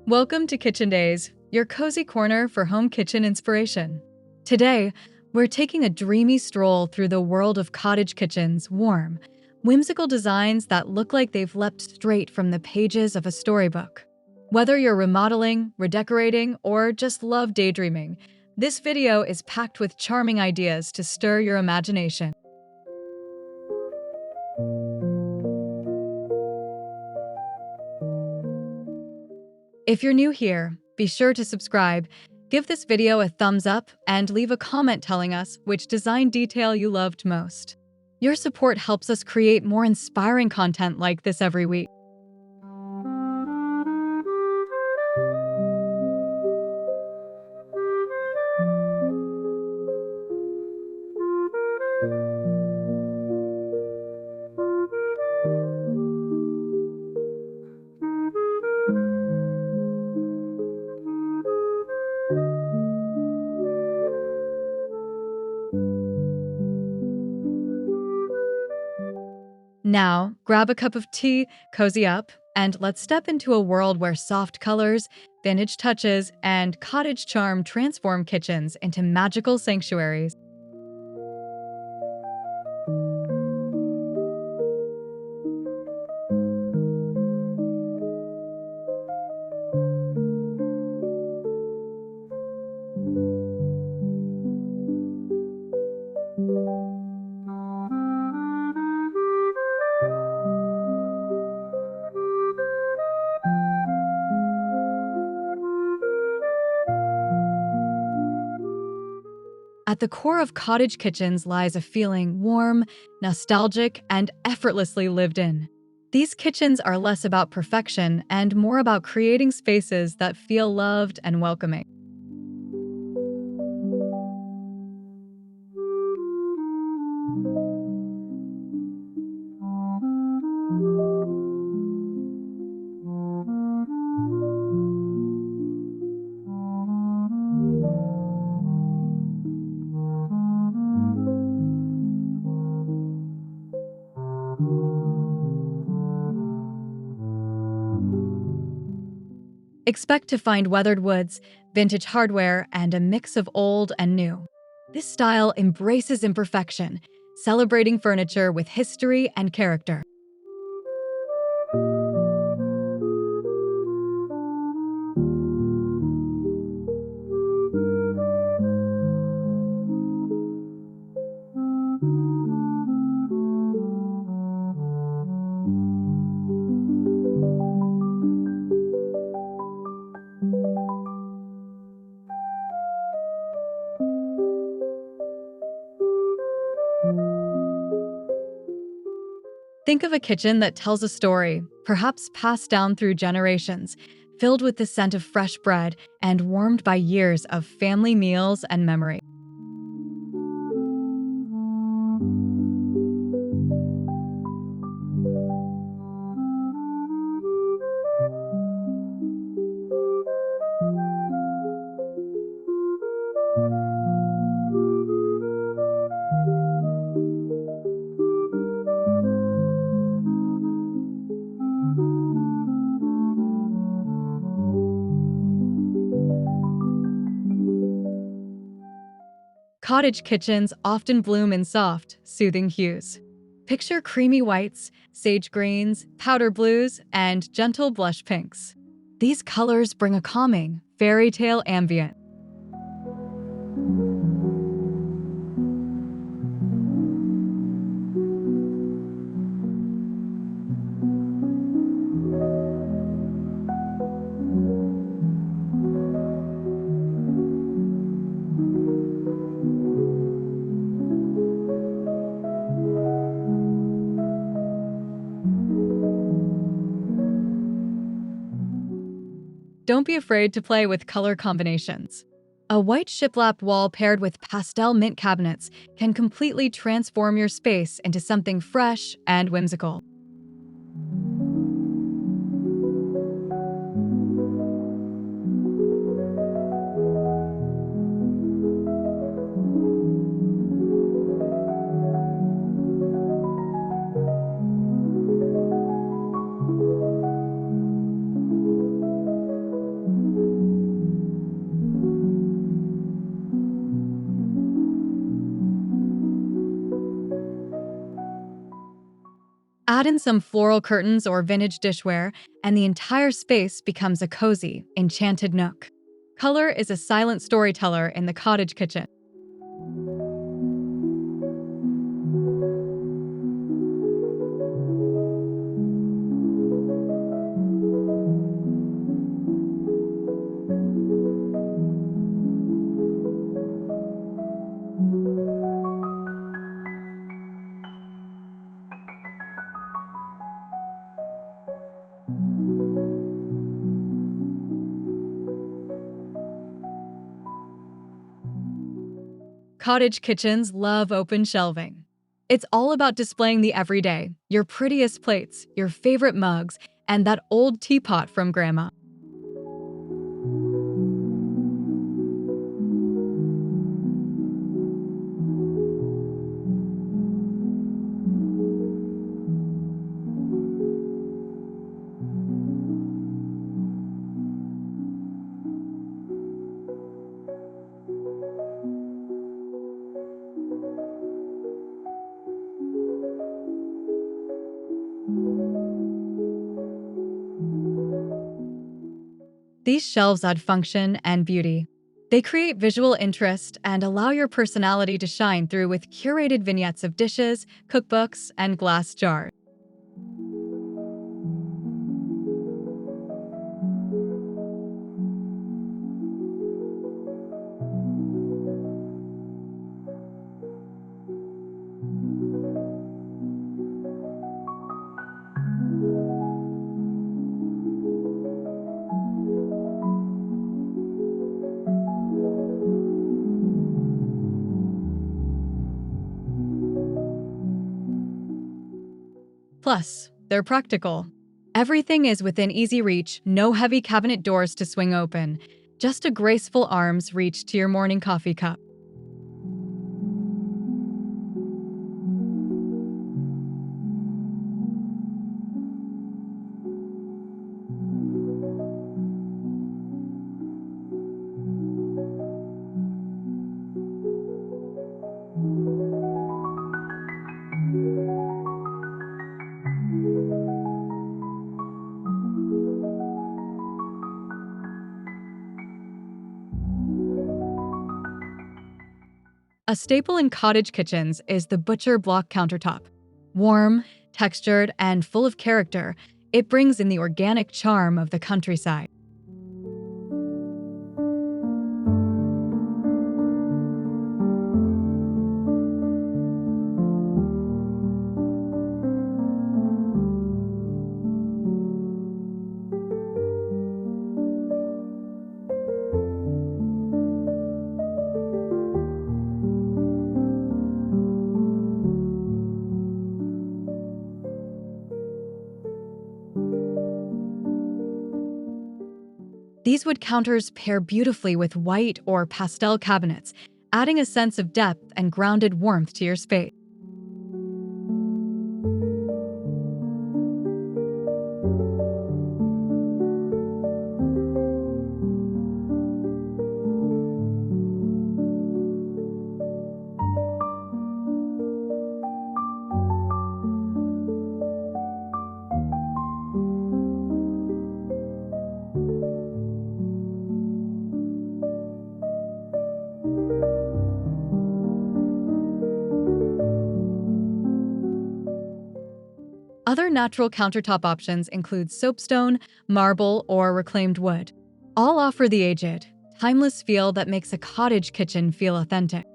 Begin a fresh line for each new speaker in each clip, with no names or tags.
Welcome to Kitchen Days, your cozy corner for home kitchen inspiration. Today, we're taking a dreamy stroll through the world of cottage kitchens, warm, whimsical designs that look like they've leapt straight from the pages of a storybook. Whether you're remodeling, redecorating, or just love daydreaming, this video is packed with charming ideas to stir your imagination. If you're new here, be sure to subscribe, give this video a thumbs up, and leave a comment telling us which design detail you loved most. Your support helps us create more inspiring content like this every week. Now, grab a cup of tea, cozy up, and let's step into a world where soft colors, vintage touches, and cottage charm transform kitchens into magical sanctuaries. At the core of cottage kitchens lies a feeling warm, nostalgic, and effortlessly lived in. These kitchens are less about perfection and more about creating spaces that feel loved and welcoming. Expect to find weathered woods, vintage hardware, and a mix of old and new. This style embraces imperfection, celebrating furniture with history and character. Think of a kitchen that tells a story, perhaps passed down through generations, filled with the scent of fresh bread and warmed by years of family meals and memory. Cottage kitchens often bloom in soft, soothing hues. Picture creamy whites, sage greens, powder blues, and gentle blush pinks. These colors bring a calming, fairy tale ambient. Don't be afraid to play with color combinations. A white shiplap wall paired with pastel mint cabinets can completely transform your space into something fresh and whimsical. Add in some floral curtains or vintage dishware, and the entire space becomes a cozy, enchanted nook. Color is a silent storyteller in the cottage kitchen. Cottage kitchens love open shelving. It's all about displaying the everyday, your prettiest plates, your favorite mugs, and that old teapot from Grandma. These shelves add function and beauty. They create visual interest and allow your personality to shine through with curated vignettes of dishes, cookbooks, and glass jars. Plus, they're practical. Everything is within easy reach, no heavy cabinet doors to swing open, just a graceful arm's reach to your morning coffee cup. A staple in cottage kitchens is the butcher block countertop. Warm, textured, and full of character, it brings in the organic charm of the countryside. These wood counters pair beautifully with white or pastel cabinets, adding a sense of depth and grounded warmth to your space. Other natural countertop options include soapstone, marble, or reclaimed wood. All offer the aged, timeless feel that makes a cottage kitchen feel authentic.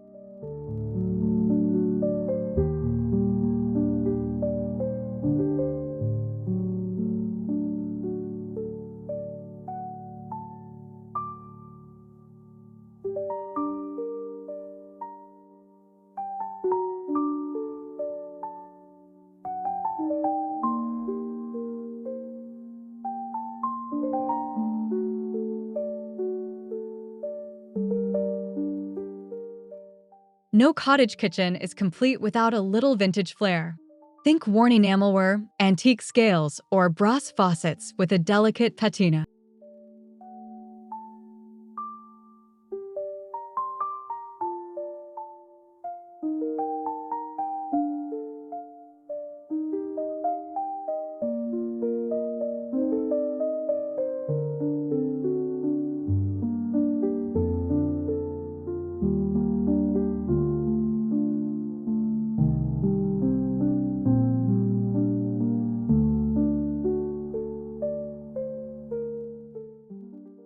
No cottage kitchen is complete without a little vintage flair. Think worn enamelware, antique scales, or brass faucets with a delicate patina.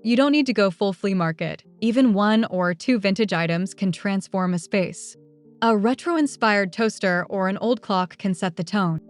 You don't need to go full flea market. Even 1 or 2 vintage items can transform a space. A retro-inspired toaster or an old clock can set the tone.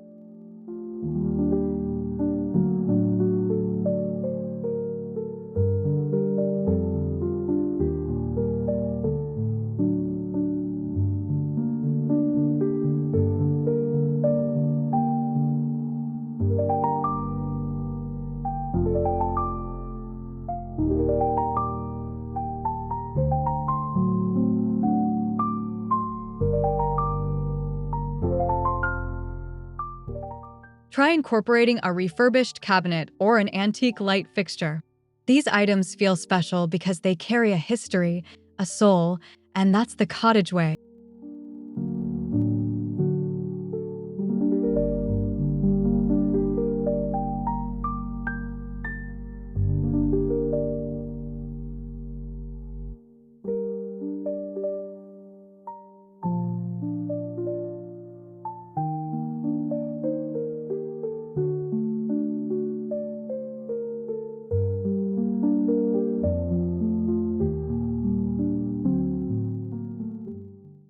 Try incorporating a refurbished cabinet or an antique light fixture. These items feel special because they carry a history, a soul, and that's the cottage way.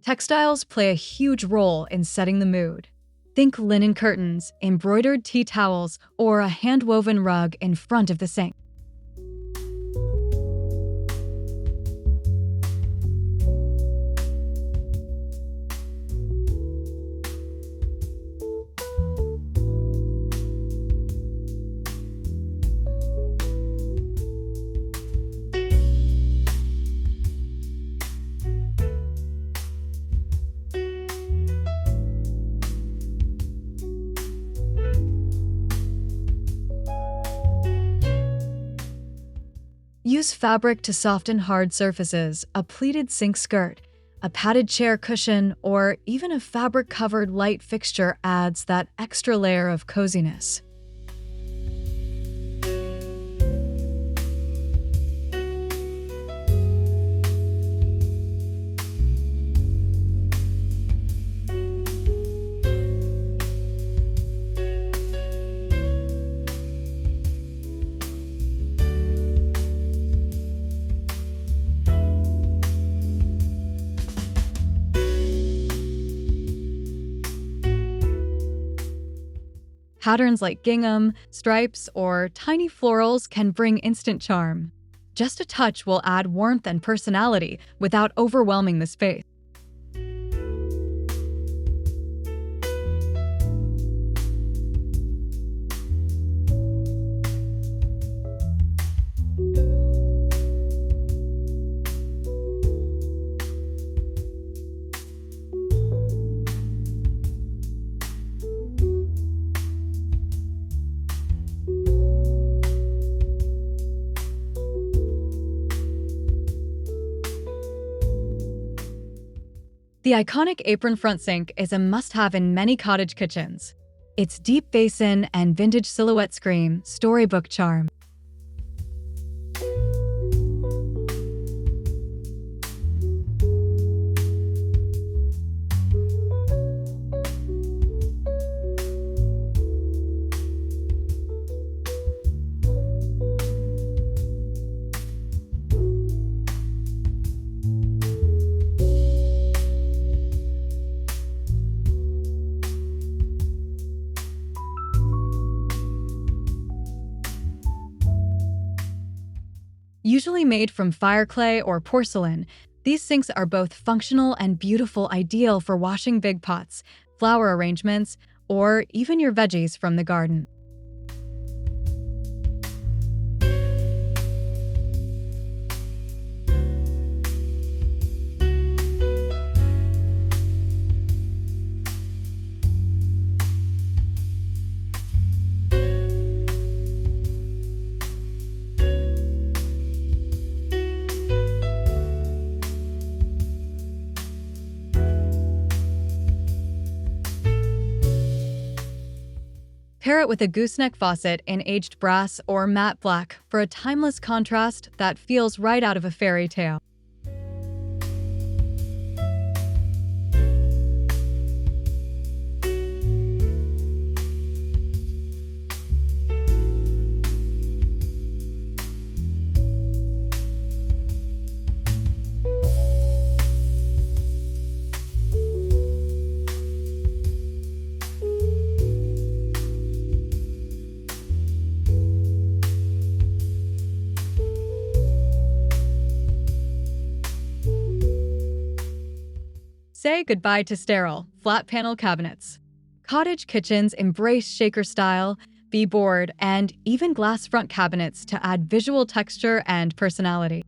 Textiles play a huge role in setting the mood. Think linen curtains, embroidered tea towels, or a hand-woven rug in front of the sink. Use fabric to soften hard surfaces, a pleated sink skirt, a padded chair cushion, or even a fabric-covered light fixture adds that extra layer of coziness. Patterns like gingham, stripes, or tiny florals can bring instant charm. Just a touch will add warmth and personality without overwhelming the space. The iconic apron-front sink is a must-have in many cottage kitchens. Its deep basin and vintage silhouette scream storybook charm. Usually made from fire clay or porcelain, these sinks are both functional and beautiful, ideal for washing big pots, flower arrangements, or even your veggies from the garden. Pair it with a gooseneck faucet in aged brass or matte black for a timeless contrast that feels right out of a fairy tale. Say goodbye to sterile, flat panel cabinets. Cottage kitchens embrace shaker style, B-board, and even glass front cabinets to add visual texture and personality.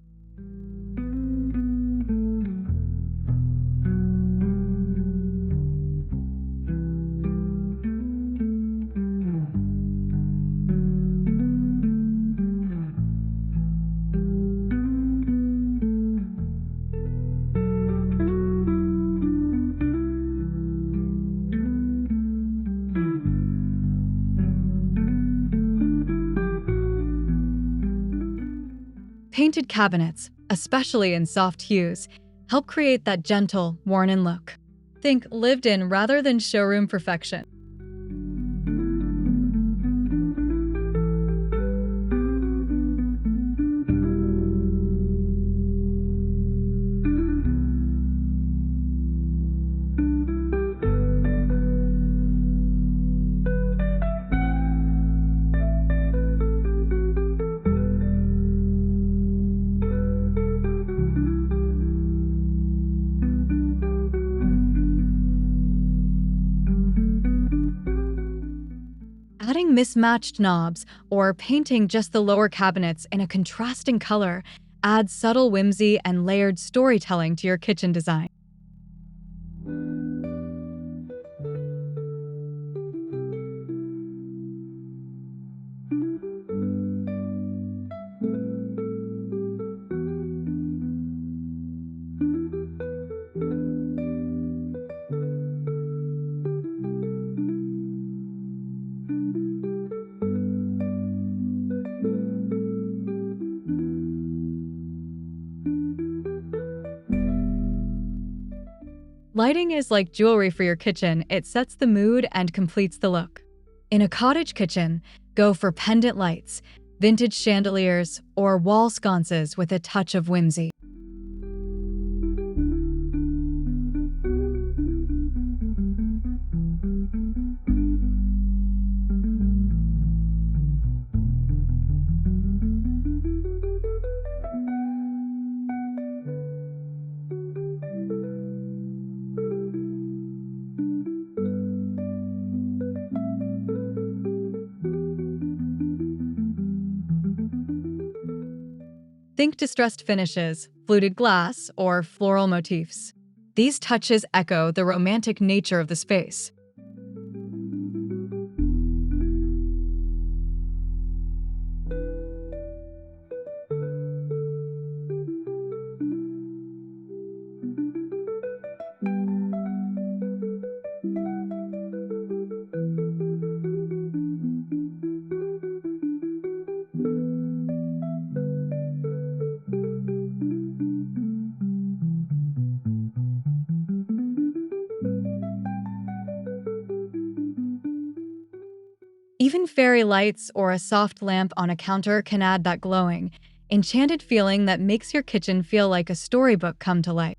Painted cabinets, especially in soft hues, help create that gentle, worn-in look. Think lived-in rather than showroom perfection. Adding mismatched knobs or painting just the lower cabinets in a contrasting color adds subtle whimsy and layered storytelling to your kitchen design. Lighting is like jewelry for your kitchen. It sets the mood and completes the look. In a cottage kitchen, go for pendant lights, vintage chandeliers, or wall sconces with a touch of whimsy. Think distressed finishes, fluted glass, or floral motifs. These touches echo the romantic nature of the space. Even fairy lights or a soft lamp on a counter can add that glowing, enchanted feeling that makes your kitchen feel like a storybook come to life.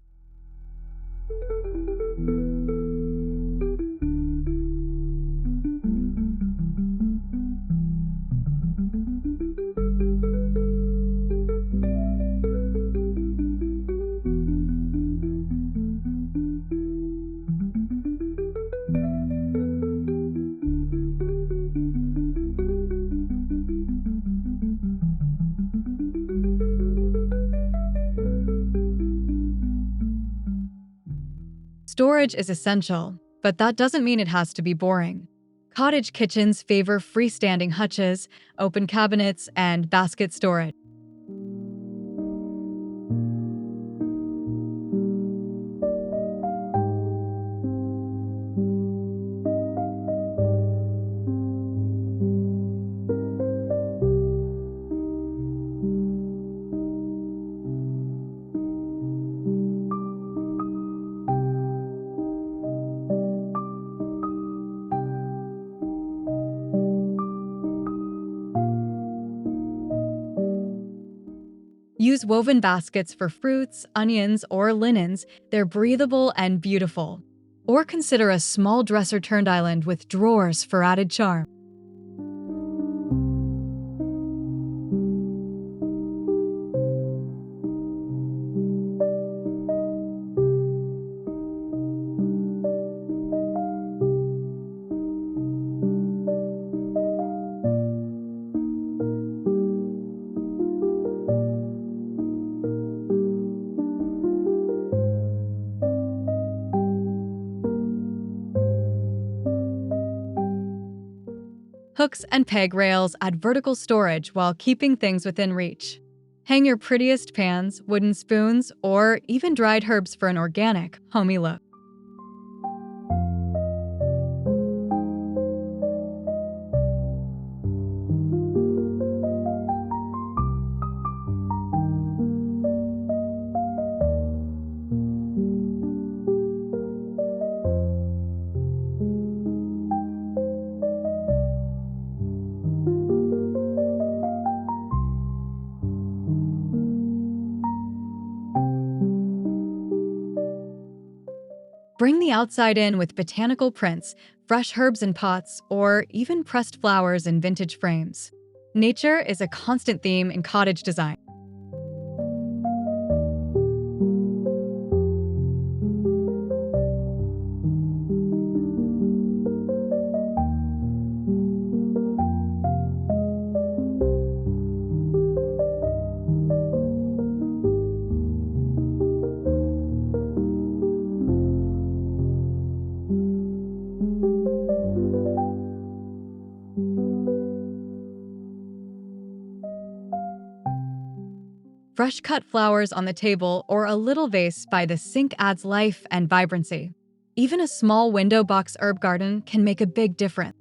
Storage is essential, but that doesn't mean it has to be boring. Cottage kitchens favor freestanding hutches, open cabinets, and basket storage. Use woven baskets for fruits, onions, or linens. They're breathable and beautiful. Or consider a small dresser turned island with drawers for added charm. Hooks and peg rails add vertical storage while keeping things within reach. Hang your prettiest pans, wooden spoons, or even dried herbs for an organic, homey look. Bring the outside in with botanical prints, fresh herbs in pots, or even pressed flowers in vintage frames. Nature is a constant theme in cottage design. Fresh cut flowers on the table or a little vase by the sink adds life and vibrancy. Even a small window box herb garden can make a big difference.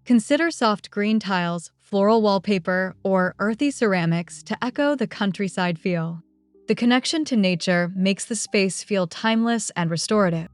Consider soft green tiles, floral wallpaper, or earthy ceramics to echo the countryside feel. The connection to nature makes the space feel timeless and restorative.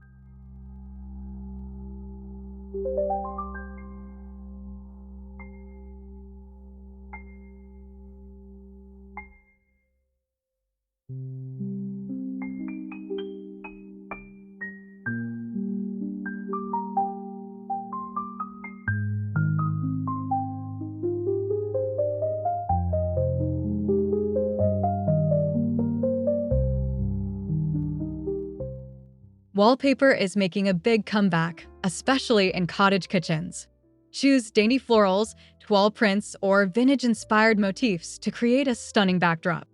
Wallpaper is making a big comeback, especially in cottage kitchens. Choose dainty florals, toile prints, or vintage-inspired motifs to create a stunning backdrop.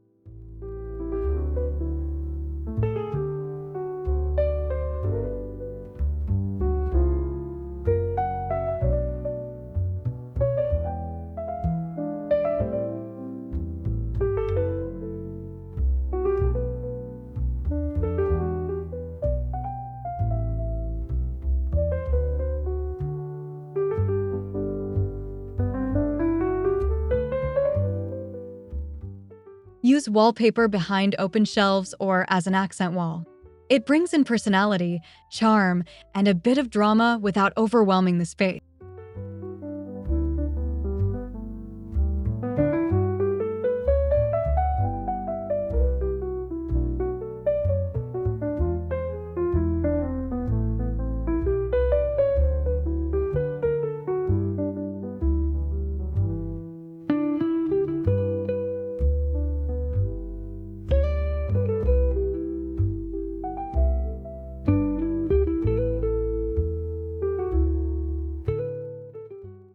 Use wallpaper behind open shelves or as an accent wall. It brings in personality, charm, and a bit of drama without overwhelming the space.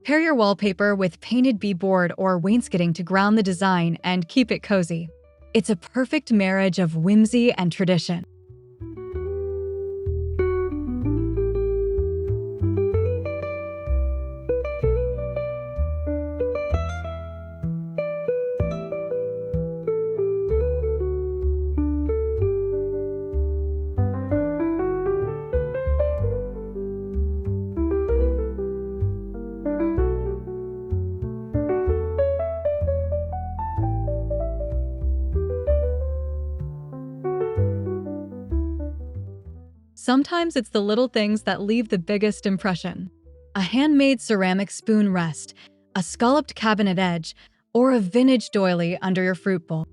Pair your wallpaper with painted beadboard or wainscoting to ground the design and keep it cozy. It's a perfect marriage of whimsy and tradition. Sometimes it's the little things that leave the biggest impression. A handmade ceramic spoon rest, a scalloped cabinet edge, or a vintage doily under your fruit bowl.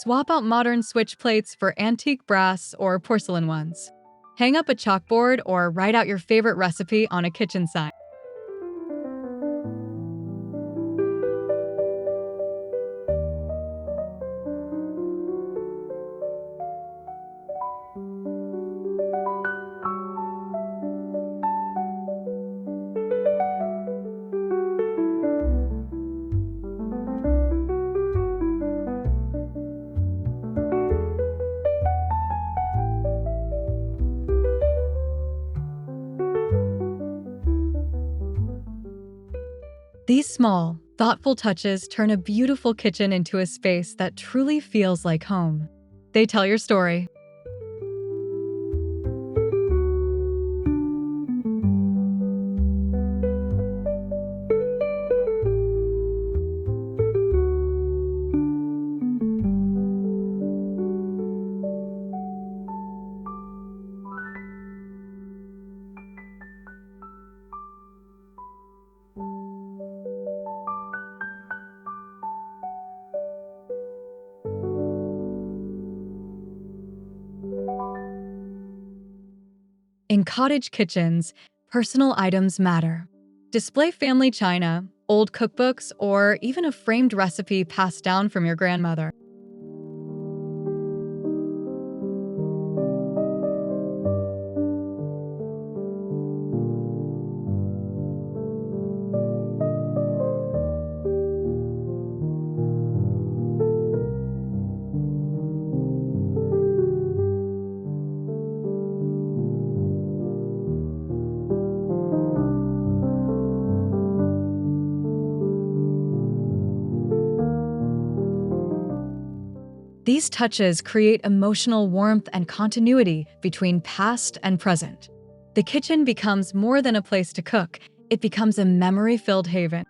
Swap out modern switch plates for antique brass or porcelain ones. Hang up a chalkboard or write out your favorite recipe on a kitchen sign. These small, thoughtful touches turn a beautiful kitchen into a space that truly feels like home. They tell your story. In cottage kitchens, personal items matter. Display family china, old cookbooks, or even a framed recipe passed down from your grandmother. These touches create emotional warmth and continuity between past and present. The kitchen becomes more than a place to cook, it becomes a memory-filled haven.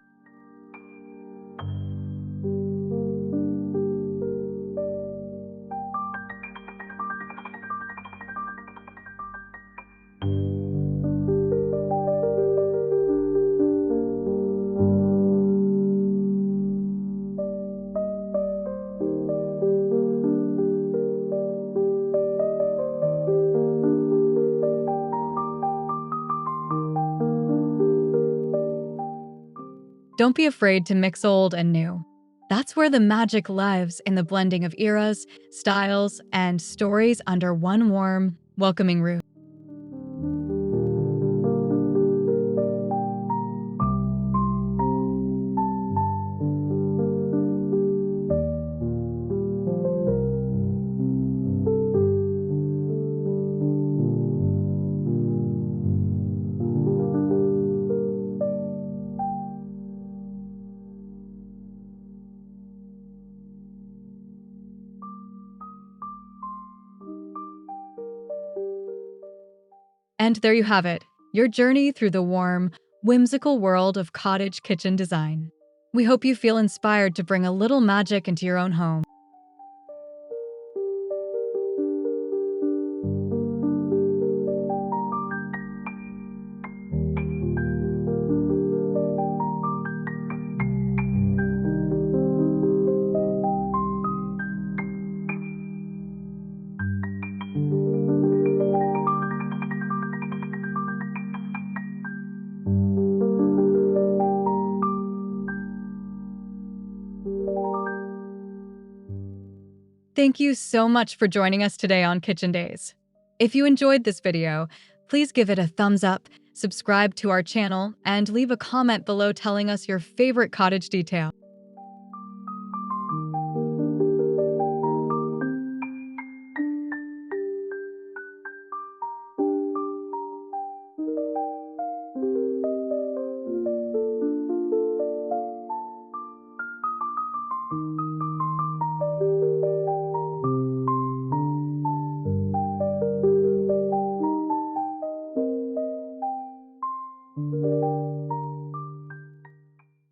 Don't be afraid to mix old and new. That's where the magic lives, in the blending of eras, styles, and stories under one warm, welcoming roof. And there you have it, your journey through the warm, whimsical world of cottage kitchen design. We hope you feel inspired to bring a little magic into your own home. Thank you so much for joining us today on Kitchen Days. If you enjoyed this video, please give it a thumbs up, subscribe to our channel, and leave a comment below telling us your favorite cottage detail.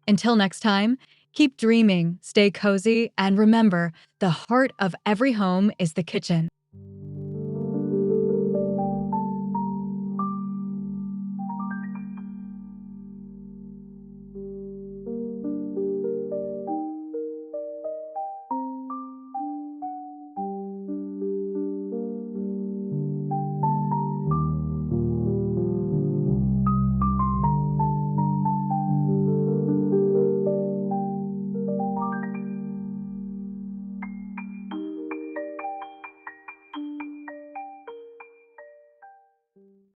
Until next time, keep dreaming, stay cozy, and remember, the heart of every home is the kitchen.